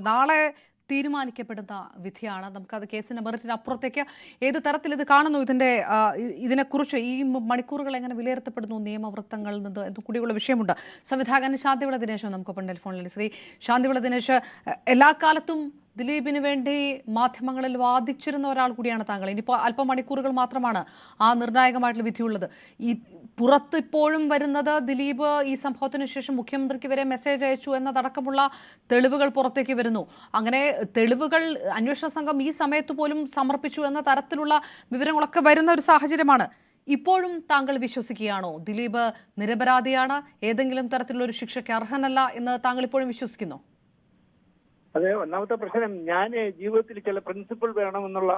നാളെ തീരുമാനിക്കപ്പെടുന്ന വിധിയാണ്. നമുക്കത് കേസിന്റെ മെറിറ്റിന് അപ്പുറത്തേക്ക് ഏത് തരത്തിൽ ഇത് കാണുന്നു, ഇതിനെക്കുറിച്ച് ഈ മണിക്കൂറുകൾ എങ്ങനെ വിലയിരുത്തപ്പെടുന്നു നിയമവൃത്തങ്ങളിൽ നിന്ന് എന്ന് കൂടിയുള്ള വിഷയമുണ്ട്. സംവിധായകൻ ശാന്തിവിള ദിനേശ് നമുക്കൊപ്പം ടെലിഫോണിൽ. ശ്രീ ശാന്തിവിള ദിനേശ്, എല്ലാ കാലത്തും ദിലീപിന് വേണ്ടി മാധ്യമങ്ങളിൽ വാദിച്ചിരുന്ന ഒരാൾ കൂടിയാണ് താങ്കൾ. ഇനിയിപ്പോൾ അല്പം മണിക്കൂറുകൾ മാത്രമാണ് ആ നിർണായകമായിട്ടുള്ള വിധിയുള്ളത്. ഈ പുറത്ത് ഇപ്പോഴും വരുന്നത് ദിലീപ് ഈ സംഭവത്തിന് ശേഷം മുഖ്യമന്ത്രിക്ക് വരെ മെസ്സേജ് അയച്ചു എന്നതടക്കമുള്ള തെളിവുകൾ പുറത്തേക്ക് വരുന്നു. അങ്ങനെ തെളിവുകൾ അന്വേഷണ സംഘം ഈ സമയത്ത് പോലും സമർപ്പിച്ചു എന്ന തരത്തിലുള്ള വിവരങ്ങളൊക്കെ വരുന്ന ഒരു സാഹചര്യമാണ്. ഇപ്പോഴും താങ്കൾ വിശ്വസിക്കുകയാണോ ദിലീപ് നിരപരാധിയാണ്, ഏതെങ്കിലും തരത്തിലുള്ള ഒരു ശിക്ഷയ്ക്ക് അർഹനല്ല എന്ന് താങ്കൾ ഇപ്പോഴും വിശ്വസിക്കുന്നു? അതെ, ഒന്നാമത്തെ പ്രശ്നം, ഞാൻ ജീവിതത്തിൽ ചില പ്രിൻസിപ്പിൾ വേണമെന്നുള്ള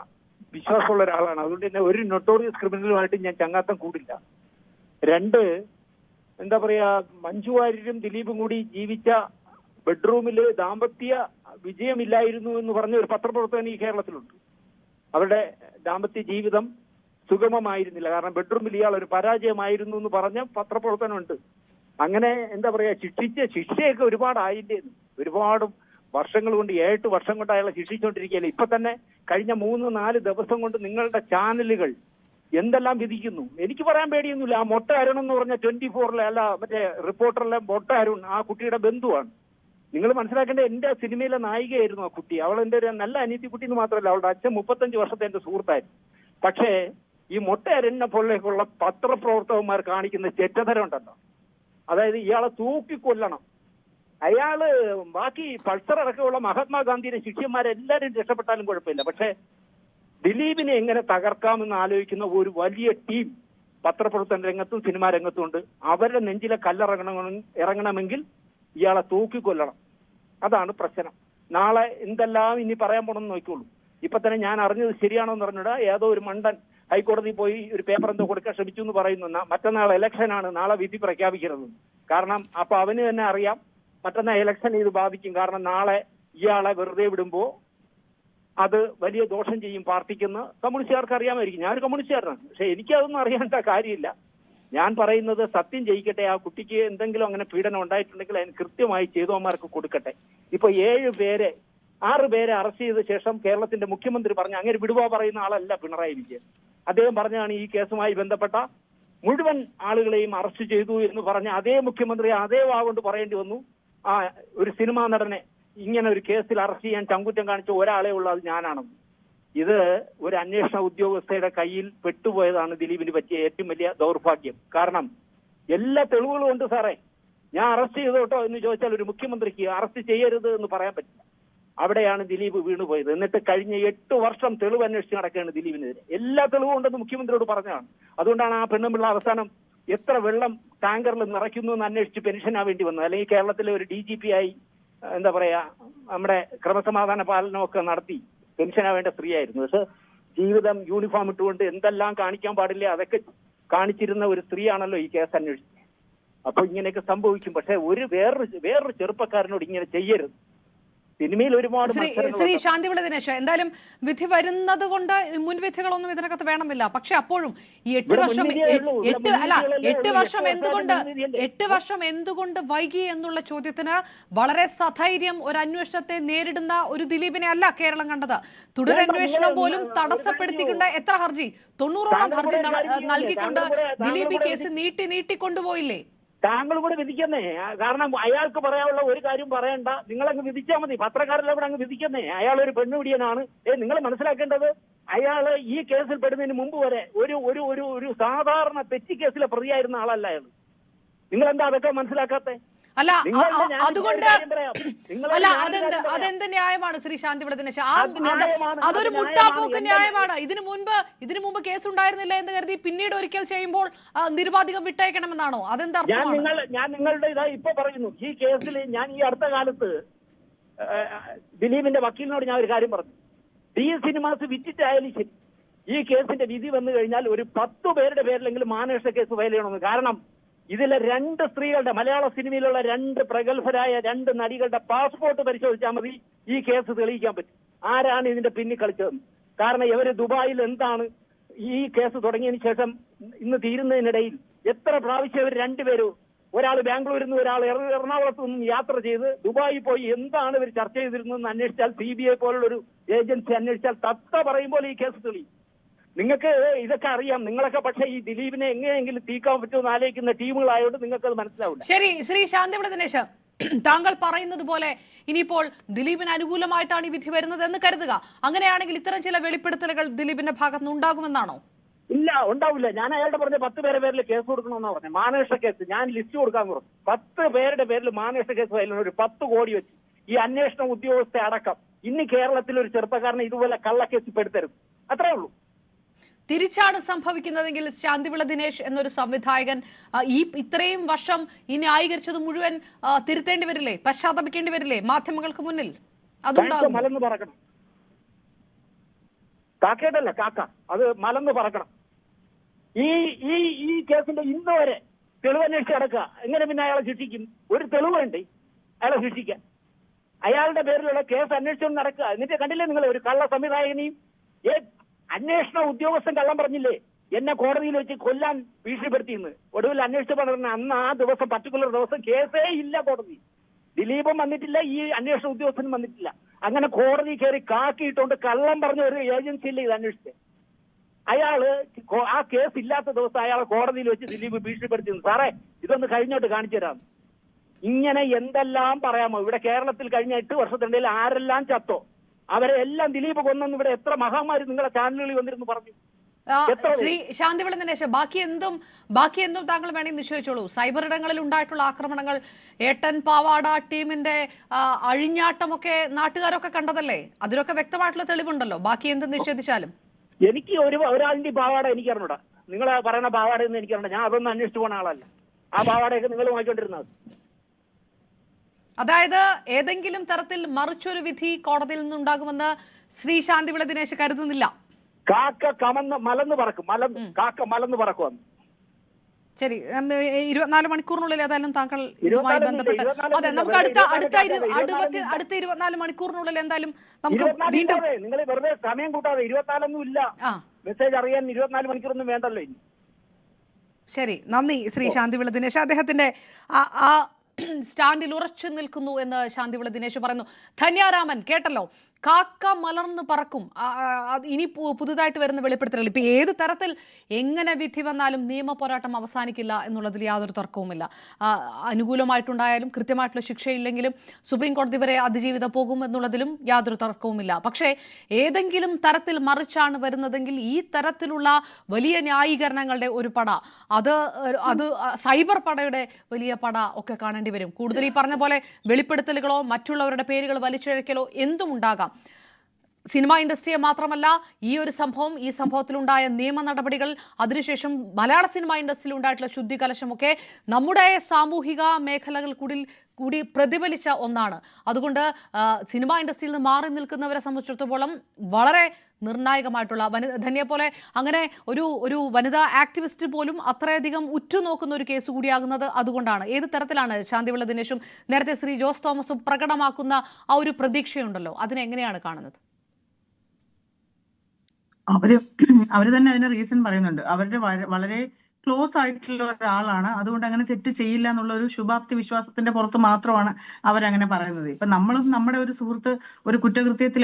വിശ്വാസമുള്ള ഒരാളാണ്. അതുകൊണ്ട് തന്നെ ഒരു നൊട്ടോറിയസ് ക്രിമിനലുമായിട്ട് ഞാൻ ചങ്ങാത്തം കൂടില്ല. രണ്ട്, എന്താ പറയാ, മഞ്ജു വാര്യരും ദിലീപും കൂടി ജീവിച്ച ബെഡ്റൂമിൽ ദാമ്പത്യ വിജയമില്ലായിരുന്നു എന്ന് പറഞ്ഞ ഒരു പത്രപ്രവർത്തകൻ ഈ കേരളത്തിലുണ്ട്. അവരുടെ ദാമ്പത്യ ജീവിതം സുഗമമായിരുന്നില്ല, കാരണം ബെഡ്റൂമിൽ ഇയാൾ ഒരു പരാജയമായിരുന്നു എന്ന് പറഞ്ഞ പത്രപ്രവർത്തനമുണ്ട്. അങ്ങനെ എന്താ പറയാ, ശിക്ഷയൊക്കെ ഒരുപാടായില്ലേ, ഒരുപാട് വർഷങ്ങൾ കൊണ്ട് 7 വർഷം കൊണ്ട് അയാളെ ശിക്ഷിച്ചുകൊണ്ടിരിക്കുകയല്ലേ. ഇപ്പൊ തന്നെ കഴിഞ്ഞ 3-4 ദിവസം കൊണ്ട് നിങ്ങളുടെ ചാനലുകൾ എന്തെല്ലാം വിധിക്കുന്നു. എനിക്ക് പറയാൻ പേടിയൊന്നുമില്ല. ആ മൊട്ട അരുൺ എന്ന് പറഞ്ഞ 24-ലെ അല്ല മറ്റേ റിപ്പോർട്ടറിലെ മൊട്ട അരുൺ ആ കുട്ടിയുടെ ബന്ധുവാണ്. നിങ്ങൾ മനസ്സിലാക്കേണ്ട, എന്റെ സിനിമയിലെ നായികയായിരുന്നു ആ കുട്ടി. അവൾ എന്റെ ഒരു നല്ല അനിയത്തി കുട്ടി എന്ന് മാത്രമല്ല, അവളുടെ അച്ഛൻ 35 വർഷത്തെ എന്റെ സുഹൃത്തായിരുന്നു. പക്ഷേ ഈ മൊട്ട അരുണിനെ പോലെയൊക്കെയുള്ള പത്രപ്രവർത്തകന്മാർ കാണിക്കുന്ന ചെറ്റതരം ഉണ്ടല്ലോ, അതായത് ഇയാളെ തൂക്കിക്കൊല്ലണം, അയാള് ബാക്കി പൾസർ അടക്കമുള്ള മഹാത്മാഗാന്ധിയുടെ ശിഷ്യന്മാരെല്ലാരും രക്ഷപ്പെട്ടാലും കുഴപ്പമില്ല, പക്ഷെ ദിലീപിനെ എങ്ങനെ തകർക്കാമെന്ന് ആലോചിക്കുന്ന ഒരു വലിയ ടീം പത്രപ്രവർത്തന രംഗത്തും സിനിമാ രംഗത്തും ഉണ്ട്. അവരുടെ നെഞ്ചിലെ ഇറങ്ങണമെങ്കിൽ ഇയാളെ തൂക്കിക്കൊല്ലണം. അതാണ് പ്രശ്നം. നാളെ എന്തെല്ലാം ഇനി പറയാൻ പോണെന്ന് നോക്കിക്കോളൂ. ഇപ്പൊ തന്നെ ഞാൻ അറിഞ്ഞത് ശരിയാണോ എന്ന് പറഞ്ഞിട്ട് ഏതോ ഒരു മണ്ടൻ ഹൈക്കോടതി പോയി ഒരു പേപ്പർ എന്തോ കൊടുക്കാൻ ശ്രമിച്ചു എന്ന് പറയുന്നു. മറ്റന്നാൾ ഇലക്ഷനാണ്, നാളെ വിധി പ്രഖ്യാപിക്കരുത്. കാരണം അപ്പൊ അവന് തന്നെ അറിയാം മറ്റന്നാൾ ഇലക്ഷൻ ഇത് ബാധിക്കും. കാരണം നാളെ ഇയാളെ വെറുതെ വിടുമ്പോ അത് വലിയ ദോഷം ചെയ്യും പാർട്ടിക്കെന്ന് കമ്മ്യൂണിസ്റ്റുകാർക്ക് അറിയാമായിരിക്കും. ഞാനൊരു കമ്മ്യൂണിസ്റ്റുകാരനാണ്, പക്ഷെ എനിക്കതൊന്നും അറിയേണ്ട കാര്യമില്ല. ഞാൻ പറയുന്നത് സത്യം ജയിക്കട്ടെ. ആ കുട്ടിക്ക് എന്തെങ്കിലും അങ്ങനെ പീഡനം ഉണ്ടായിട്ടുണ്ടെങ്കിൽ അതിന് കൃത്യമായി ചെയ്തവന്മാർക്ക് കൊടുക്കട്ടെ. ഇപ്പൊ 6 പേരെ അറസ്റ്റ് ചെയ്ത ശേഷം കേരളത്തിന്റെ മുഖ്യമന്ത്രി പറഞ്ഞ അങ്ങനെ വിടുവാ പറയുന്ന ആളല്ല പിണറായി വിജയൻ. അദ്ദേഹം പറഞ്ഞാണ് ഈ കേസുമായി ബന്ധപ്പെട്ട മുഴുവൻ ആളുകളെയും അറസ്റ്റ് ചെയ്തു എന്ന് പറഞ്ഞ അതേ മുഖ്യമന്ത്രി അതേ വാഗൊണ്ട് പറയേണ്ടി വന്നു, ആ ഒരു സിനിമാ നടനെ ഇങ്ങനെ ഒരു കേസിൽ അറസ്റ്റ് ചെയ്യാൻ ചങ്കുറ്റം കാണിച്ച ഒരാളെ ഉള്ളൂ, അത് ഞാനാണെന്ന്. ഇത് ഒരു അന്വേഷണ ഉദ്യോഗസ്ഥയുടെ കയ്യിൽ പെട്ടുപോയതാണ് ദിലീപിന് പറ്റിയ ഏറ്റവും വലിയ ദൗർഭാഗ്യം. കാരണം എല്ലാ തെളിവുകളും ഉണ്ട് സാറേ. ഞാൻ അറസ്റ്റ് ചെയ്തോട്ടോ എന്ന് ചോദിച്ചാൽ ഒരു മുഖ്യമന്ത്രിക്ക് അറസ്റ്റ് ചെയ്യരുത് എന്ന് പറയാൻ പറ്റില്ല. അവിടെയാണ് ദിലീപ് വീണുപോയത്. എന്നിട്ട് കഴിഞ്ഞ 8 വർഷം തെളിവ് അന്വേഷിച്ച് നടക്കുകയാണ് ദിലീപിനെതിരെ. എല്ലാ തെളിവും ഉണ്ടെന്ന് മുഖ്യമന്ത്രിയോട് പറഞ്ഞതാണ്. അതുകൊണ്ടാണ് ആ പെണ്ണുമ്പിള്ള അവസാനം എത്ര വെള്ളം ടാങ്കറിൽ നിറയ്ക്കുന്നു എന്ന് അന്വേഷിച്ച് പെൻഷനാ വേണ്ടി വന്നത്. അല്ലെങ്കിൽ കേരളത്തിലെ ഒരു DGP ആയി എന്താ പറയാ നമ്മുടെ ക്രമസമാധാന പാലനമൊക്കെ നടത്തി പെൻഷനാവേണ്ട സ്ത്രീ ആയിരുന്നു. പക്ഷെ ജീവിതം യൂണിഫോം ഇട്ടുകൊണ്ട് എന്തെല്ലാം കാണിക്കാൻ പാടില്ല അതൊക്കെ കാണിച്ചിരുന്ന ഒരു സ്ത്രീയാണല്ലോ ഈ കേസ് അന്വേഷിച്ചത്. അപ്പൊ ഇങ്ങനെയൊക്കെ സംഭവിക്കും. പക്ഷെ വേറൊരു ചെറുപ്പക്കാരനോട് ഇങ്ങനെ ചെയ്യരുത്. സിനിമയിൽ ഒരുപാട് ശ്രീ ശാന്തിവിള ദിനേശ്, എന്തായാലും വിധി വരുന്നത് കൊണ്ട് മുൻവിധികളൊന്നും ഇതിനകത്ത് വേണമെന്നില്ല. പക്ഷെ അപ്പോഴും ഈ 8 വർഷം എന്തുകൊണ്ട് വൈകി എന്നുള്ള ചോദ്യത്തിന് വളരെ സധൈര്യം ഒരു അന്വേഷണത്തെ നേരിടുന്ന ഒരു ദിലീപിനെ അല്ല കേരളം കണ്ടത്. തുടരന്വേഷണം പോലും തടസ്സപ്പെടുത്തിക്കൊണ്ട് എത്ര ഹർജി, 90ഓളം ഹർജി നൽകിക്കൊണ്ട് ദിലീപ് ഈ കേസ് നീട്ടിക്കൊണ്ടുപോയില്ലേ? താങ്കൾ കൂടെ വിധിക്കുന്നേ. കാരണം അയാൾക്ക് പറയാനുള്ള ഒരു കാര്യം പറയണ്ട, നിങ്ങളങ്ങ് വിധിച്ചാൽ മതി. പത്രക്കാരെല്ലാം കൂടെ അങ്ങ് വിധിക്കുന്നേ. അയാളൊരു പെണ്ണുപിടിയനാണ്. നിങ്ങൾ മനസ്സിലാക്കേണ്ടത്, അയാള് ഈ കേസിൽ പെടുന്നതിന് മുമ്പ് വരെ ഒരു സാധാരണ തെറ്റി കേസിലെ പ്രതിയായിരുന്ന ആളല്ല അയാൾ. നിങ്ങളെന്താ അതൊക്കെ മനസ്സിലാക്കാത്തെ? അല്ല, അതുകൊണ്ട് അതെന്ത് ന്യായമാണ് ശ്രീ ശാന്തിവിള ദിനേശ്? അതൊരു മുട്ടാപ്പോക്ക് ന്യായമാണ്. ഇതിനു മുമ്പ് കേസ് ഉണ്ടായിരുന്നില്ല എന്ന് കരുതി പിന്നീട് ഒരിക്കൽ ചെയ്യുമ്പോൾ നിരുപാധികം വിട്ടയക്കണമെന്നാണോ? അതെന്താർത്ഥമാണ്? ഞാൻ നിങ്ങളുടെ ഇതാ ഇപ്പൊ പറയുന്നു. ഈ കേസിൽ ഞാൻ ഈ അടുത്ത കാലത്ത് ദിലീപിന്റെ വക്കീലിനോട് ഞാൻ ഒരു കാര്യം പറഞ്ഞു. സിനിമാസ് വിറ്റിട്ടായാലും ശരി, ഈ കേസിന്റെ വിധി വന്നു കഴിഞ്ഞാൽ ഒരു 10 പേരുടെ പേരിലെങ്കിലും മാനനഷ്ട കേസ് ഫയൽ ചെയ്യണമെന്ന്. കാരണം ഇതിലെ 2 സ്ത്രീകളുടെ, മലയാള സിനിമയിലുള്ള 2 പ്രഗത്ഭരായ 2 നടികളുടെ പാസ്പോർട്ട് പരിശോധിച്ചാൽ മതി ഈ കേസ് തെളിയിക്കാൻ പറ്റും ആരാണ് ഇതിന്റെ പിന്നിൽ കളിച്ചതെന്ന്. കാരണം ഇവര് ദുബായിൽ എന്താണ് ഈ കേസ് തുടങ്ങിയതിന് ശേഷം ഇന്ന് തീരുന്നതിനിടയിൽ എത്ര പ്രാവശ്യം ഇവർ 2 പേരും ഒരാൾ ബാംഗ്ലൂരിൽ നിന്ന്, ഒരാൾ എറണാകുളത്ത് നിന്നും യാത്ര ചെയ്ത് ദുബായിൽ പോയി എന്താണ് ഇവർ ചർച്ച ചെയ്തിരുന്നതെന്ന് അന്വേഷിച്ചാൽ, CBI പോലുള്ള ഒരു ഏജൻസി അന്വേഷിച്ചാൽ തത്ത പറയുമ്പോൾ ഈ കേസ് തെളിയും. നിങ്ങൾക്ക് ഇതൊക്കെ അറിയാം. നിങ്ങളൊക്കെ പക്ഷേ ഈ ദിലീപിനെ എങ്ങനെയെങ്കിലും തീക്കാൻ പറ്റുമെന്ന് ആലോചിക്കുന്ന ടീമുകളായതുകൊണ്ട് നിങ്ങൾക്ക് അത് മനസ്സിലാവില്ല. ശരി, ശ്രീ ശാന്തിവിള ദിനേശ്, താങ്കൾ പറയുന്നത് പോലെ ഇനിയിപ്പോൾ ദിലീപിന് അനുകൂലമായിട്ടാണ് ഈ വിധി വരുന്നത് എന്ന് കരുതുക. അങ്ങനെയാണെങ്കിൽ ഇത്തരം ചില വെളിപ്പെടുത്തലുകൾ ദിലീപിന്റെ ഭാഗത്തുനിന്ന് ഉണ്ടാകുമെന്നാണോ? ഇല്ല, ഉണ്ടാവില്ല. ഞാൻ അയാളുടെ പറഞ്ഞ 10 പേരുടെ പേരിൽ കേസ് കൊടുക്കണമെന്നാ പറഞ്ഞത്. മാനേഷ കേസ് ഞാൻ ലിസ്റ്റ് കൊടുക്കാൻ പറഞ്ഞു. 10 പേരുടെ പേരിൽ മാനേഷ കേസ് ഫയലിന് ഒരു 10 കോടി വെച്ച് ഈ അന്വേഷണ ഉദ്യോഗസ്ഥ അടക്കം ഇനി കേരളത്തിൽ ഒരു ചെറുപ്പക്കാരനെ ഇതുപോലെ കള്ളക്കേസ് പെടുത്തരുത്. അത്രേ ഉള്ളൂ. തിരിച്ചാണ് സംഭവിക്കുന്നതെങ്കിൽ ശാന്തിവിള ദിനേശ് എന്നൊരു സംവിധായകൻ ഈ ഇത്രയും വർഷം ഈ ന്യായീകരിച്ചത് മുഴുവൻ തിരുത്തേണ്ടി വരില്ലേ, പശ്ചാത്തപിക്കേണ്ടി വരില്ലേ മാധ്യമങ്ങൾക്ക് മുന്നിൽ? അതുണ്ടാകും. മലന്ന് പറക്കണം. കാക്കേട്ടല്ല, കാക്ക. അത് മലന്ന് പറക്കണം. ഈ ഈ ഈ കേസിന്റെ ഇന്ന് വരെ തെളിവന്വേഷിച്ച് നടക്കുക. എങ്ങനെ പിന്നെ അയാളെ ശിക്ഷിക്കും? ഒരു തെളിവ് വേണ്ടേ അയാളെ ശിക്ഷിക്കാൻ? അയാളുടെ പേരിലുള്ള കേസ് അന്വേഷിച്ചുകൊണ്ട് നടക്കുക. എന്നിട്ട് കണ്ടില്ലേ നിങ്ങൾ ഒരു കള്ള സംവിധായകനെയും അന്വേഷണ ഉദ്യോഗസ്ഥൻ കള്ളം പറഞ്ഞില്ലേ, എന്നെ കോടതിയിൽ വെച്ച് കൊല്ലാൻ ഭീഷണിപ്പെടുത്തിയെന്ന്. ഒടുവിൽ അന്വേഷിച്ച പറഞ്ഞ അന്ന് ആ ദിവസം പർട്ടിക്കുലർ ദിവസം കേസേ ഇല്ല കോടതി. ദിലീപും വന്നിട്ടില്ല, ഈ അന്വേഷണ ഉദ്യോഗസ്ഥനും വന്നിട്ടില്ല. അങ്ങനെ കോടതി കയറി കാക്കിയിട്ടുകൊണ്ട് കള്ളം പറഞ്ഞ ഒരു ഏജൻസിയില്ല ഇത് അന്വേഷിച്ചത്. അയാള് ആ കേസ് ഇല്ലാത്ത ദിവസം അയാളെ കോടതിയിൽ വെച്ച് ദിലീപ് ഭീഷണിപ്പെടുത്തിയിരുന്നു. സാറേ ഇതൊന്ന് കഴിഞ്ഞോട്ട് കാണിച്ചു തരാം. ഇങ്ങനെ എന്തെല്ലാം പറയാമോ? ഇവിടെ കേരളത്തിൽ കഴിഞ്ഞ 8 വർഷത്തിനിടയിൽ ആരെല്ലാം ചത്തോ അവരെ എല്ലാം ദിലീപ് കൊന്നെന്ന് ഇവിടെ എത്ര മഹാമാരി നിങ്ങളുടെ ചാനലുകളിൽ വന്നിരുന്നു പറഞ്ഞു. ശ്രീ ശാന്തിവിള ദിനേശ്, ബാക്കി എന്തും താങ്കൾ വേണമെങ്കിൽ നിശ്ചയിച്ചോളൂ. സൈബർ ഇടങ്ങളിൽ ഉണ്ടായിട്ടുള്ള ആക്രമണങ്ങൾ, ഏട്ടൻ പാവാട ടീമിന്റെ അഴിഞ്ഞാട്ടമൊക്കെ നാട്ടുകാരൊക്കെ കണ്ടതല്ലേ? അതിലൊക്കെ വ്യക്തമായിട്ടുള്ള തെളിവുണ്ടല്ലോ. ബാക്കി എന്ത് നിഷേധിച്ചാലും എനിക്ക് ഒരാളിന്റെ പാവാട എനിക്ക് അറിഞ്ഞൂടാ. നിങ്ങൾ പറയുന്ന പാവാടയൊന്നും എനിക്ക് അറിഞ്ഞൂടാ. ഞാൻ അതൊന്നും അന്വേഷിച്ചു പോണ ആളല്ല. ആ പാവാടയൊക്കെ നിങ്ങൾ വാങ്ങിക്കൊണ്ടിരുന്നത്. അതായത് ഏതെങ്കിലും തരത്തിൽ മറിച്ചൊരു വിധി കോടതിയിൽ നിന്നുണ്ടാകുമെന്ന് ശ്രീ ശാന്തിവിള ദിനേശ് കരുതുന്നില്ല. കാക്ക മലന്ന് പറക്കും. കാക്ക മലന്ന് പറക്കുമെന്ന്. ശരി, 24 മണിക്കൂറിനുള്ളിൽ ഏതായാലും താങ്കൾ ഇതുമായി ബന്ധപ്പെട്ട് അതെ നമുക്ക് അടുത്ത 24 മണിക്കൂറിനുള്ളിൽ എന്തായാലും നമുക്ക് വീണ്ടും നിങ്ങൾ വെറുതെ സമയം കൂട്ടാതെ 24 ഇല്ല. മെസ്സേജ് അറിയാൻ 24 മണിക്കൂറൊന്നും വേണ്ടല്ലോ ഇനി. ശരി, നന്ദി ശ്രീ ശാന്തിവിള ദിനേശ്. അദ്ദേഹത്തിന്റെ ആ സ്റ്റാൻഡിൽ ഉറച്ചു നിൽക്കുന്നു എന്ന് ശാന്തിവിള ദിനേശ് പറയുന്നു. ധന്യാരാമൻ കേട്ടല്ലോ, കാക്ക മലർന്ന് പറക്കും. ഇനി പുതുതായിട്ട് വരുന്ന വെളിപ്പെടുത്തലുകൾ ഇപ്പൊ ഏത് തരത്തിൽ എങ്ങനെ വിധി വന്നാലും നിയമ പോരാട്ടം അവസാനിക്കില്ല എന്നുള്ളതിൽ യാതൊരു തർക്കവുമില്ല. അനുകൂലമായിട്ടുണ്ടായാലും കൃത്യമായിട്ടുള്ള ശിക്ഷയില്ലെങ്കിലും സുപ്രീം കോടതി വരെ അതിജീവിതം പോകും എന്നുള്ളതിലും യാതൊരു തർക്കവുമില്ല. പക്ഷേ ഏതെങ്കിലും തരത്തിൽ മറിച്ചാണ് വരുന്നതെങ്കിൽ ഈ തരത്തിലുള്ള വലിയ ന്യായീകരണങ്ങളുടെ ഒരു പട, അത് സൈബർ പടയുടെ വലിയ പട ഒക്കെ കാണേണ്ടി വരും. കൂടുതൽ ഈ പറഞ്ഞ പോലെ വെളിപ്പെടുത്തലുകളോ മറ്റുള്ളവരുടെ പേരുകൾ വലിച്ചിഴക്കലോ എന്തും ഉണ്ടാകാം. സിനിമ ഇൻഡസ്ട്രിയെ മാത്രമല്ല, ഈ സംഭവത്തിലുണ്ടായ നിയമ നടപടികൾ, അതിനുശേഷം മലയാള സിനിമ ഇൻഡസ്ട്രിയിൽ ഉണ്ടായിട്ടുള്ള ശുദ്ധികലശമൊക്കെ നമ്മുടെ സാമൂഹിക മേഖലകൾ കൂടി പ്രതിഫലിച്ച ഒന്നാണ്. അതുകൊണ്ട് സിനിമ ഇൻഡസ്ട്രിയിൽ നിന്ന് മാറി നിൽക്കുന്നവരെ സംബന്ധിച്ചിടത്തോളം വളരെ നിർണായകമായിട്ടുള്ള ധന്യെ പോലെ അങ്ങനെ ഒരു വനിതാ ആക്ടിവിസ്റ്റ് പോലും അത്രയധികം ഉറ്റുനോക്കുന്ന ഒരു കേസ് കൂടിയാകുന്നത് അതുകൊണ്ടാണ്. ഏത് തരത്തിലാണ് ശാന്തിവിള ദിനേശും നേരത്തെ ശ്രീ ജോസ് തോമസും പ്രകടമാക്കുന്ന ആ ഒരു പ്രതീക്ഷയുണ്ടല്ലോ, അതിനെങ്ങനെയാണ് കാണുന്നത്? അവര് തന്നെ അതിന് റീസൺ പറയുന്നുണ്ട്. അവരുടെ വളരെ ക്ലോസ് ആയിട്ടുള്ള ഒരാളാണ്, അതുകൊണ്ട് അങ്ങനെ തെറ്റ് ചെയ്യില്ല എന്നുള്ള ഒരു ശുഭാപ്തി വിശ്വാസത്തിന്റെ പുറത്ത് മാത്രമാണ് അവരങ്ങനെ പറയുന്നത്. ഇപ്പൊ നമ്മളും നമ്മുടെ ഒരു സുഹൃത്ത് ഒരു കുറ്റകൃത്യത്തിൽ